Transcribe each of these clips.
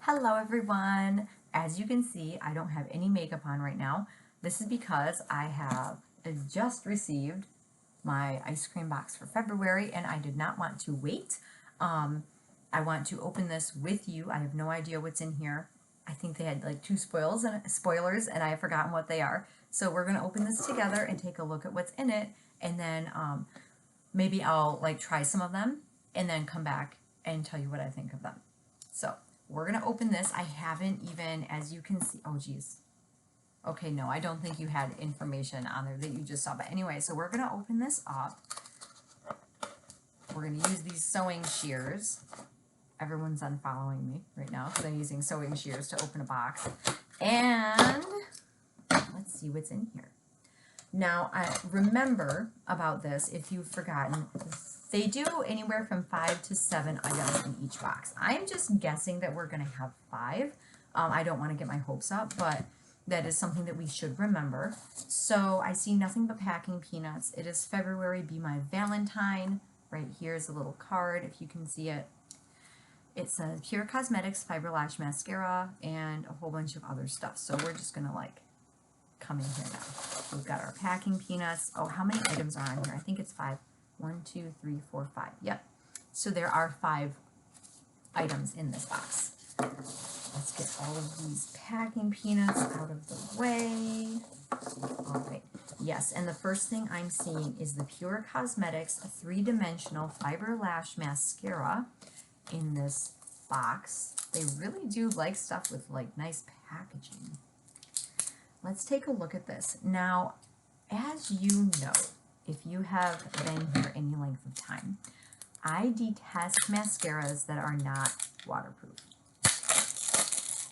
Hello everyone. As you can see, I don't have any makeup on right now. This is because I have just received my ice cream box for February and I did not want to wait. I want to open this with you. I have no idea what's in here. I think they had like two spoilers and I have forgotten what they are. So we're going to open this together and take a look at what's in it, and then maybe I'll like try some of them and then come back and tell you what I think of them. So we're going to open this. I haven't even, as you can see, oh geez. Okay, no, I don't think you had information on there that you just saw. But anyway, so we're going to open this up. We're going to use these sewing shears. Everyone's unfollowing me right now because I'm using sewing shears to open a box. And let's see what's in here. Now, remember about this, if you've forgotten, they do anywhere from 5 to 7 items in each box. I'm just guessing that we're going to have 5. I don't want to get my hopes up, but that is something that we should remember. So I see nothing but packing peanuts. It is February, be my Valentine. Right here is a little card, if you can see it. It says Pure Cosmetics Fiber Lash Mascara and a whole bunch of other stuff. So we're just going to like come in here now. We've got our packing peanuts. Oh, how many items are on here? I think it's 5. 1, 2, 3, 4, 5. Yep. So there are 5 items in this box. Let's get all of these packing peanuts out of the way. All right. Yes, and the first thing I'm seeing is the Pure Cosmetics 3-dimensional fiber lash mascara in this box. They really do like stuff with like nice packaging. Let's take a look at this. Now, as you know, if you have been here any length of time, I detest mascaras that are not waterproof.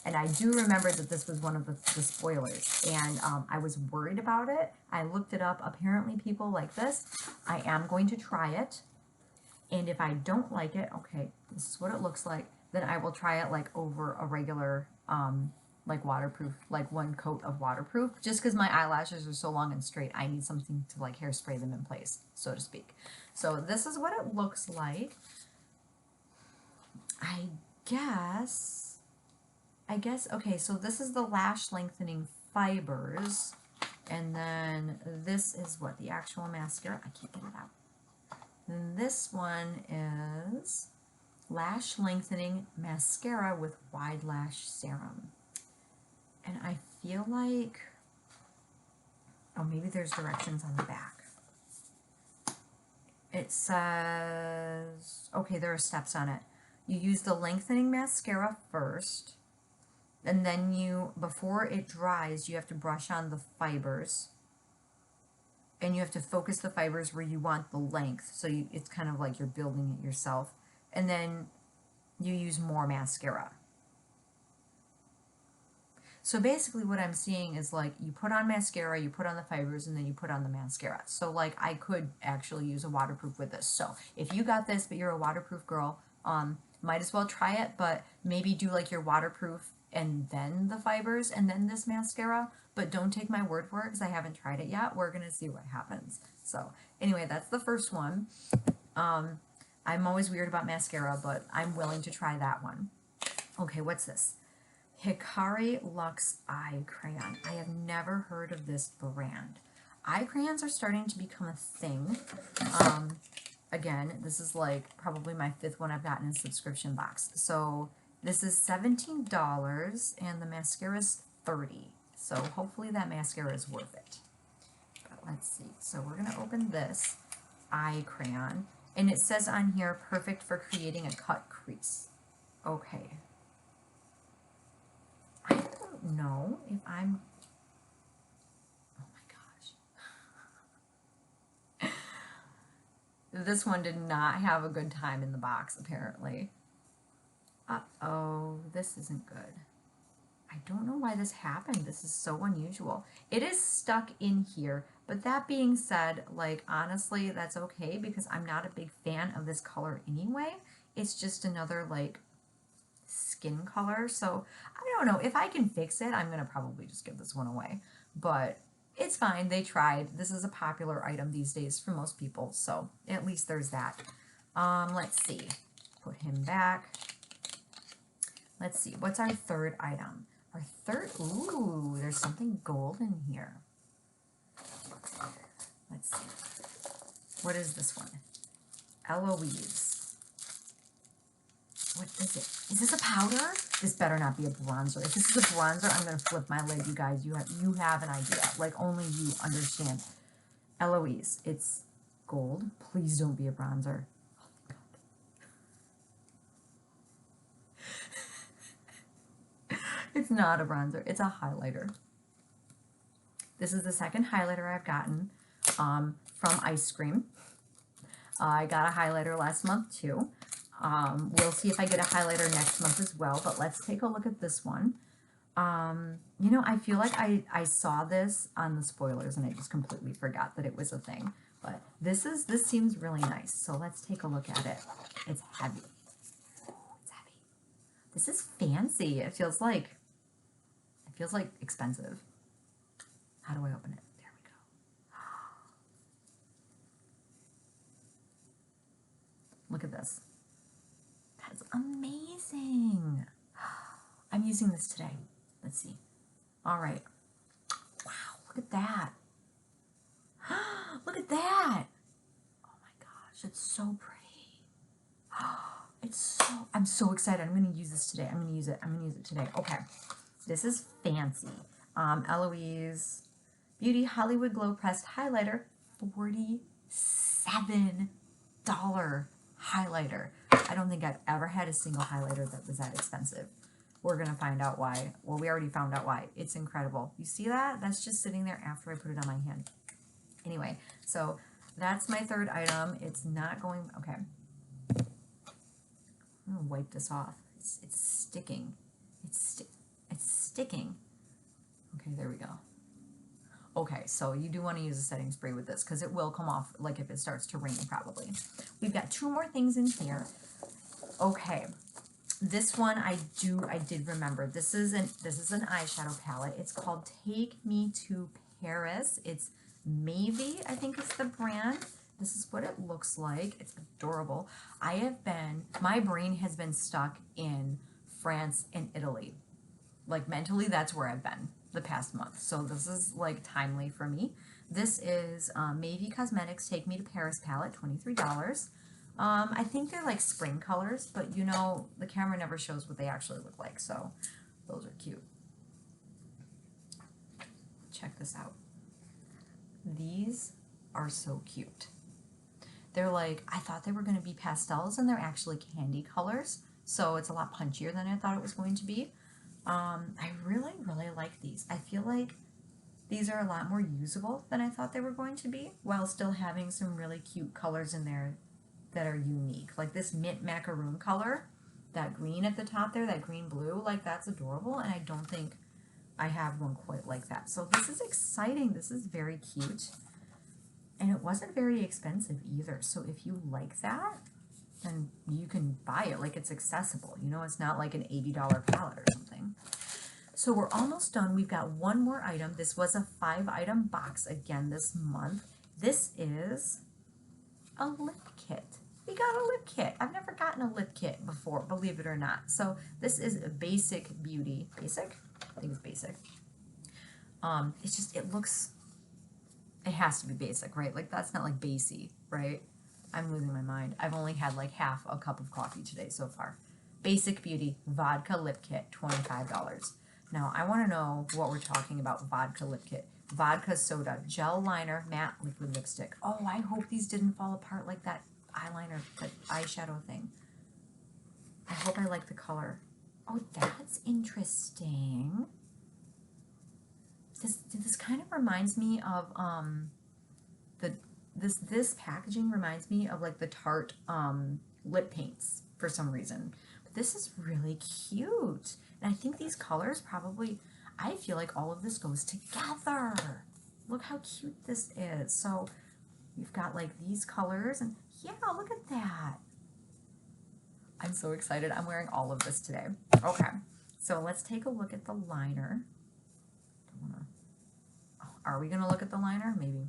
And I do remember that this was one of the spoilers, and I was worried about it. I looked it up. Apparently people like this. I am going to try it, and if I don't like it, okay, this is what it looks like, then I will try it like over a regular like waterproof, like one coat of waterproof, just because my eyelashes are so long and straight. I need something to like hairspray them in place, so to speak. So this is what it looks like. I guess, okay, so this is the lash lengthening fibers, and then this is what, the actual mascara. I can't get it out. And this one is lash lengthening mascara with wide lash serum. And I feel like, oh, maybe there's directions on the back. It says, okay, there are steps on it. You use the lengthening mascara first, and then you, before it dries, you have to brush on the fibers, and you have to focus the fibers where you want the length, so it's kind of like you're building it yourself, and then you use more mascara. So basically what I'm seeing is like you put on mascara, you put on the fibers, and then you put on the mascara. So like I could actually use a waterproof with this. So if you got this but you're a waterproof girl, might as well try it, but maybe do like your waterproof and then the fibers and then this mascara. But don't take my word for it because I haven't tried it yet. We're going to see what happens. So anyway, that's the first one. I'm always weird about mascara, but I'm willing to try that one. Okay, what's this? Hikari Luxe Eye Crayon. I have never heard of this brand. Eye crayons are starting to become a thing. Again, this is like probably my 5th one I've gotten in a subscription box. So this is $17 and the mascara is $30. So hopefully that mascara is worth it. But let's see. So we're going to open this eye crayon. And it says on here, perfect for creating a cut crease. Okay. I don't know if I'm, oh my gosh. This one did not have a good time in the box, apparently. Uh-oh, this isn't good. I don't know why this happened. This is so unusual. It is stuck in here, but that being said, like, honestly, that's okay because I'm not a big fan of this color anyway. It's just another, like, skin color, so I don't know. If I can fix it, I'm gonna probably just give this one away, but it's fine. They tried. This is a popular item these days for most people, so at least there's that. Let's see. Put him back. Let's see, what's our third item? Our third, ooh, there's something gold in here. Let's see. What is this one? Eloise. What is it? Is this a powder? This better not be a bronzer. If this is a bronzer, I'm going to flip my lid, you guys. You have an idea. Like, only you understand. Eloise. It's gold. Please don't be a bronzer. Oh, my God. It's not a bronzer. It's a highlighter. This is the second highlighter I've gotten from Eyescream. I got a highlighter last month too. We'll see if I get a highlighter next month as well, but let's take a look at this one. You know, I feel like I saw this on the spoilers and I just completely forgot that it was a thing. But this seems really nice, so let's take a look at it. It's heavy. It's heavy. This is fancy. It feels like expensive. How do I open it? There we go. Look at this. That's amazing. I'm using this today. Let's see. All right. Wow, look at that. Look at that. Oh my gosh, it's so pretty. I'm so excited. I'm going to use this today. I'm going to use it today. Okay. This is fancy. Eloise Beauty Hollywood Glow Pressed Highlighter, $47 highlighter. I don't think I've ever had a single highlighter that was that expensive. We're going to find out why. Well, we already found out why. It's incredible. You see that? That's just sitting there after I put it on my hand. Anyway, so that's my third item. It's not going... Okay. I'm going to wipe this off. It's sticking. It's sticking. Okay, there we go. Okay, so you do want to use a setting spray with this because it will come off like if it starts to rain probably. We've got two more things in here. Okay, this one I did remember. This is an eyeshadow palette. It's called Take Me to Paris. It's Mavie, I think is the brand. This is what it looks like. It's adorable. My brain has been stuck in France and Italy. Like mentally, that's where I've been the past month. So this is like timely for me. This is Mavie Cosmetics Take Me to Paris palette, $23. I think they're like spring colors, but you know, the camera never shows what they actually look like. So those are cute. Check this out. These are so cute. They're like, I thought they were going to be pastels and they're actually candy colors. So it's a lot punchier than I thought it was going to be. I really, really like these. I feel like these are a lot more usable than I thought they were going to be, while still having some really cute colors in there that are unique. Like this mint macaroon color, that green at the top there, that green blue, like that's adorable, and I don't think I have one quite like that. So this is exciting. This is very cute. And it wasn't very expensive either. So if you like that, then you can buy it. Like it's accessible. You know, it's not like an $80 palette or something. So we're almost done. We've got one more item. This was a 5-item box again this month. This is a lip kit. We got a lip kit. I've never gotten a lip kit before, believe it or not. So this is Basic Beauty. Basic? I think it's Basic. It's just, it has to be basic, right? Like that's not like Basie, right? I'm losing my mind. I've only had like half a cup of coffee today so far. Basic Beauty Vodka Lip Kit, $25. Now, I want to know what we're talking about. Vodka Lip Kit. Vodka Soda, Gel Liner, Matte Liquid Lipstick. Oh, I hope these didn't fall apart like that eyeliner, that eyeshadow thing. I hope I like the color. Oh, that's interesting. This kind of reminds me of this packaging reminds me of like the Tarte lip paints for some reason. But this is really cute. And I think these colors probably, I feel like all of this goes together. Look how cute this is. So we've got like these colors and yeah, look at that. I'm so excited. I'm wearing all of this today. Okay, so let's take a look at the liner. Are we gonna look at the liner? Maybe.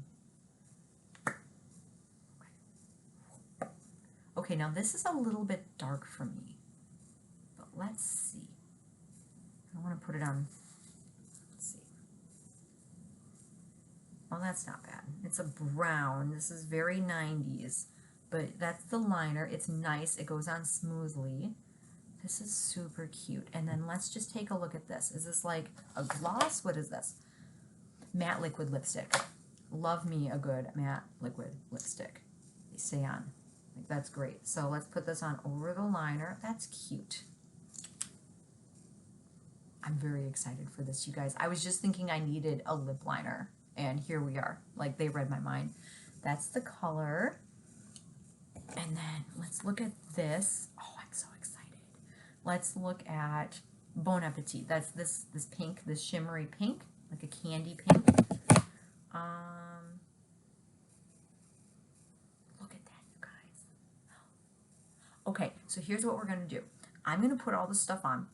Okay, now this is a little bit dark for me, but let's see. want to put it on. Let's see. Oh, that's not bad. It's a brown. This is very 90s, but that's the liner. It's nice. It goes on smoothly. This is super cute. And then let's just take a look at this. Is this like a gloss? What is this? Matte liquid lipstick. Love me a good matte liquid lipstick. They stay on. Like, that's great. So let's put this on over the liner. That's cute. I'm very excited for this, you guys. I was just thinking I needed a lip liner, and here we are. Like, they read my mind. That's the color. And then let's look at this. Oh, I'm so excited. Let's look at Bon Appetit. That's this pink, this shimmery pink, like a candy pink. Look at that, you guys. Okay, so here's what we're going to do. I'm going to put all this stuff on,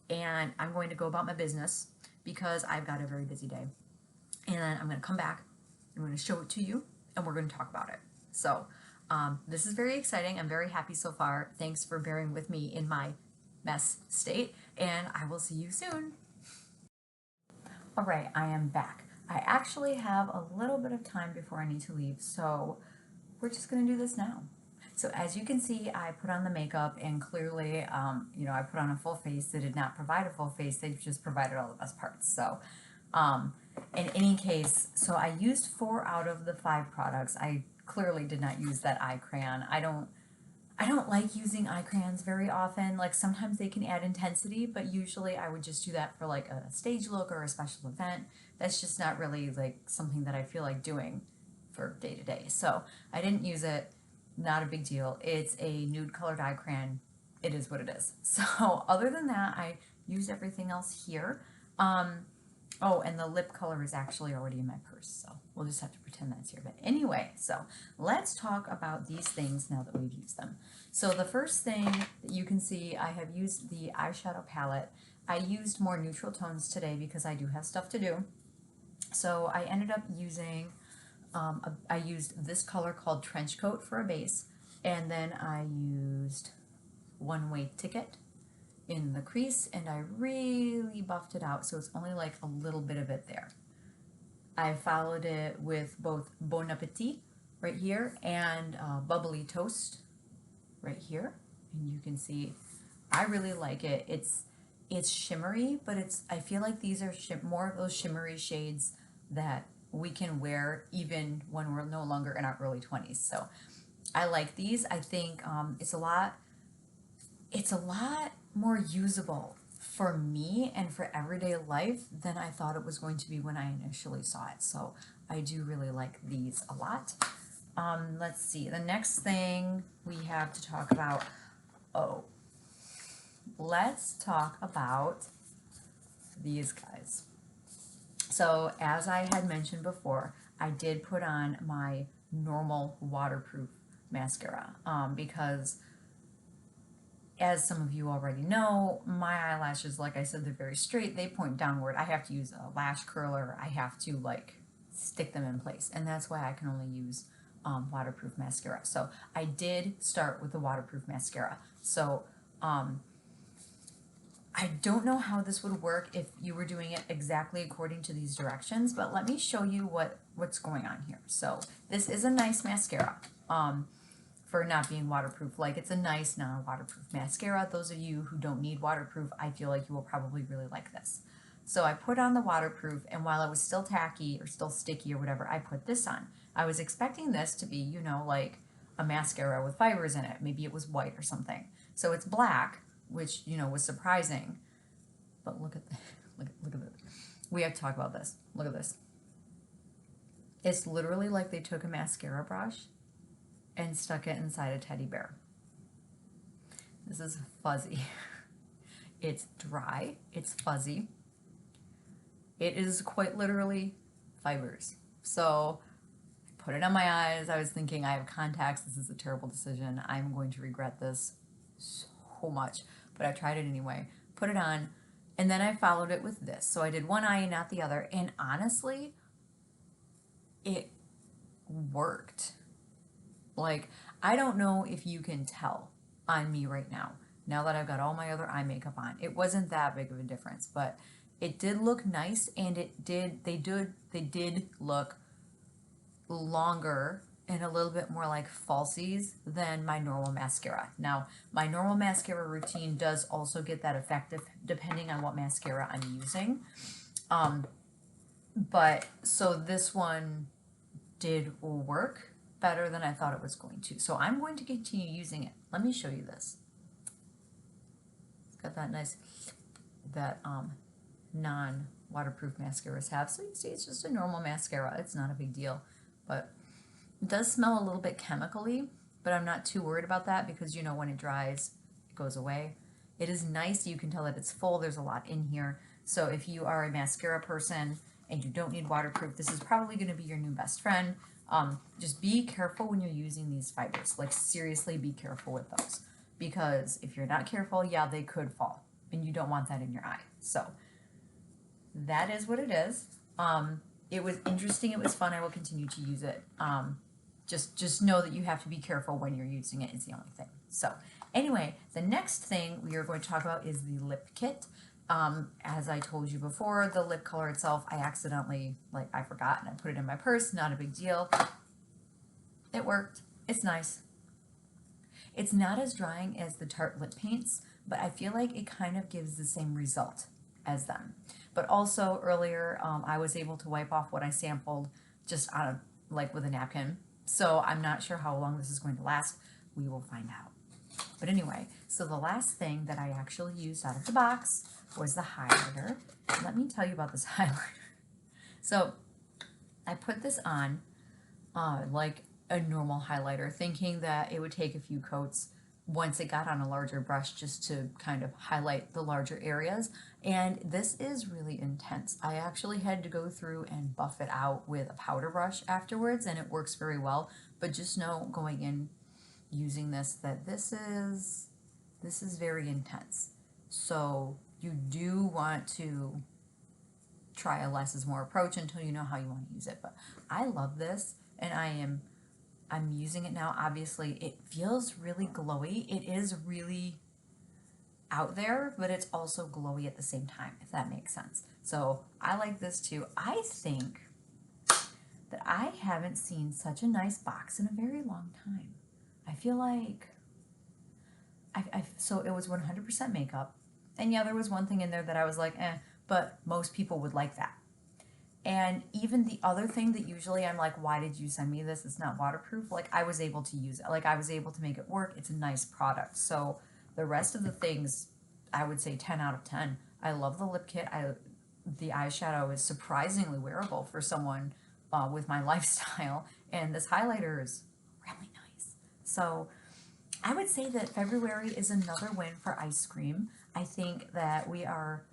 and I'm going to go about my business because I've got a very busy day. And then I'm going to come back, I'm going to show it to you, and we're going to talk about it. So this is very exciting. I'm very happy so far. Thanks for bearing with me in my mess state, and I will see you soon. All right, I am back. I actually have a little bit of time before I need to leave, so we're just going to do this now. So as you can see, I put on the makeup, and clearly, you know, I put on a full face. They did not provide a full face. They just provided all the best parts. So in any case, so I used 4 out of the 5 products. I clearly did not use that eye crayon. I don't like using eye crayons very often. Like, sometimes they can add intensity, but usually I would just do that for like a stage look or a special event. That's just not really like something that I feel like doing for day to day. So I didn't use it. Not a big deal. It's a nude colored eye crayon. It is what it is. So other than that, I used everything else here. Oh, and the lip color is actually already in my purse, so we'll just have to pretend that's here. But anyway, so let's talk about these things now that we've used them. So the first thing that you can see, I have used the eyeshadow palette. I used more neutral tones today because I do have stuff to do. So I ended up using, I used this color called Trench Coat for a base, and then I used One Way Ticket in the crease, and I really buffed it out, so it's only like a little bit of it there. I followed it with both Bon Appetit right here and Bubbly Toast right here, and you can see I really like it. It's shimmery, but I feel like these are more of those shimmery shades that we can wear even when we're no longer in our early 20s. So I like these. I think it's a lot more usable for me and for everyday life than I thought it was going to be when I initially saw it. So I do really like these a lot. Let's see, the next thing we have to talk about, let's talk about these guys. So as I had mentioned before, I did put on my normal waterproof mascara because, as some of you already know, my eyelashes, like I said, they're very straight. They point downward. I have to use a lash curler. I have to like stick them in place, and that's why I can only use waterproof mascara. So I did start with the waterproof mascara. So I don't know how this would work if you were doing it exactly according to these directions, but let me show you what's going on here. So this is a nice mascara. For not being waterproof. Like, it's a nice non-waterproof mascara. Those of you who don't need waterproof, I feel like you will probably really like this. So I put on the waterproof, and while it was still tacky or still sticky or whatever, I put this on. I was expecting this to be, you know, like a mascara with fibers in it. Maybe it was white or something. So it's black, which, you know, was surprising. But look at look at this. We have to talk about this. Look at this. It's literally like they took a mascara brush and stuck it inside a teddy bear. This is fuzzy. It's dry, it's fuzzy. It is quite literally fibers. So I put it on my eyes. I was thinking, I have contacts. This is a terrible decision. I'm going to regret this so much. But I tried it anyway. Put it on. And then I followed it with this. So I did one eye and not the other. And honestly, it worked. Like, I don't know if you can tell on me right now, now that I've got all my other eye makeup on. It wasn't that big of a difference, but it did look nice, and they did look longer and a little bit more like falsies than my normal mascara. Now, my normal mascara routine does also get that effective depending on what mascara I'm using. But so this one did work better than I thought it was going to. So I'm going to continue using it. Let me show you this. It's got that nice, that non-waterproof mascaras have. So you see, it's just a normal mascara. It's not a big deal, but it does smell a little bit chemically, but I'm not too worried about that because, you know, when it dries, it goes away. It is nice. You can tell that it's full. There's a lot in here. So if you are a mascara person and you don't need waterproof, this is probably going to be your new best friend. Just be careful when you're using these fibers. Like, seriously, be careful with those. Because if you're not careful, yeah, they could fall. And you don't want that in your eye. So that is what it is. It was interesting. It was fun. I will continue to use it. Just know that you have to be careful when you're using it. It's the only thing. So anyway, the next thing we are going to talk about is the lip kit. As I told you before, the lip color itself, I accidentally, I forgot and I put it in my purse. Not a big deal. It worked. It's nice. It's not as drying as the Tarte lip paints, but I feel like it kind of gives the same result as them. But also earlier, I was able to wipe off what I sampled just on with a napkin. So I'm not sure how long this is going to last. We will find out. But anyway, so the last thing that I actually used out of the box was the highlighter. Let me tell you about this highlighter. So I put this on like a normal highlighter, thinking that it would take a few coats once it got on a larger brush just to kind of highlight the larger areas. And this is really intense. I actually had to go through and buff it out with a powder brush afterwards, and it works very well. But just know going in using this that this is very intense. So you do want to try a less is more approach until you know how you want to use it. But I love this, and I'm using it now. Obviously, it feels really glowy. It is really out there, but it's also glowy at the same time, if that makes sense. So I like this too. I think that I haven't seen such a nice box in a very long time. I feel like so it was 100% makeup. And yeah, there was one thing in there that I was like, but most people would like that. And even the other thing that usually I'm like, why did you send me this? It's not waterproof. Like, I was able to use it. Like, I was able to make it work. It's a nice product. So the rest of the things, I would say 10 out of 10. I love the lip kit. The eyeshadow is surprisingly wearable for someone with my lifestyle. And this highlighter is really nice. So I would say that February is another win for Eyescream. I think that we are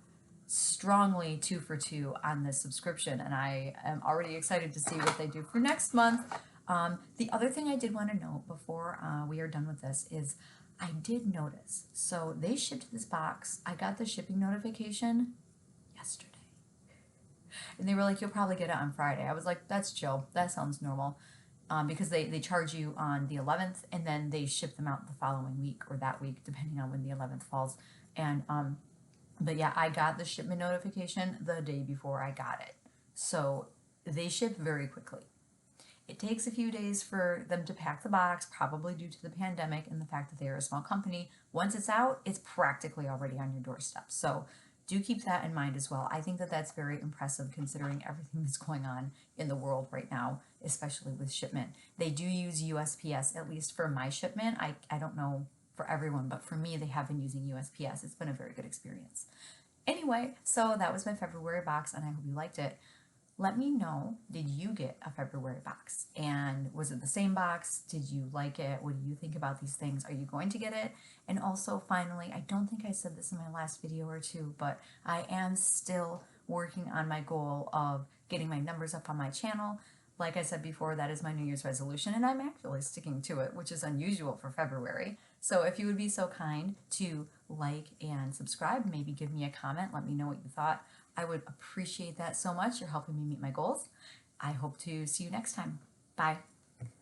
strongly 2 for 2 on this subscription, and I am already excited to see what they do for next month. The other thing I did want to note before we are done with this is I did notice, so they shipped this box. I got the shipping notification yesterday, and they were like, you'll probably get it on Friday. I was like, that's chill, that sounds normal, because they charge you on the 11th and then they ship them out the following week or that week depending on when the 11th falls. And but yeah, I got the shipment notification the day before I got it. So they ship very quickly. It takes a few days for them to pack the box, probably due to the pandemic and the fact that they are a small company. Once it's out, it's practically already on your doorstep. So do keep that in mind as well. I think that that's very impressive considering everything that's going on in the world right now, especially with shipment. They do use USPS, at least for my shipment. I don't know for everyone, but for me, they have been using USPS. It's been a very good experience. Anyway, so that was my February box, and I hope you liked it. Let me know, did you get a February box? And was it the same box? Did you like it? What do you think about these things? Are you going to get it? And also, finally, I don't think I said this in my last video or two, but I am still working on my goal of getting my numbers up on my channel. Like I said before, that is my New Year's resolution, and I'm actually sticking to it, which is unusual for February. So if you would be so kind to like and subscribe, maybe give me a comment, let me know what you thought. I would appreciate that so much. You're helping me meet my goals. I hope to see you next time. Bye.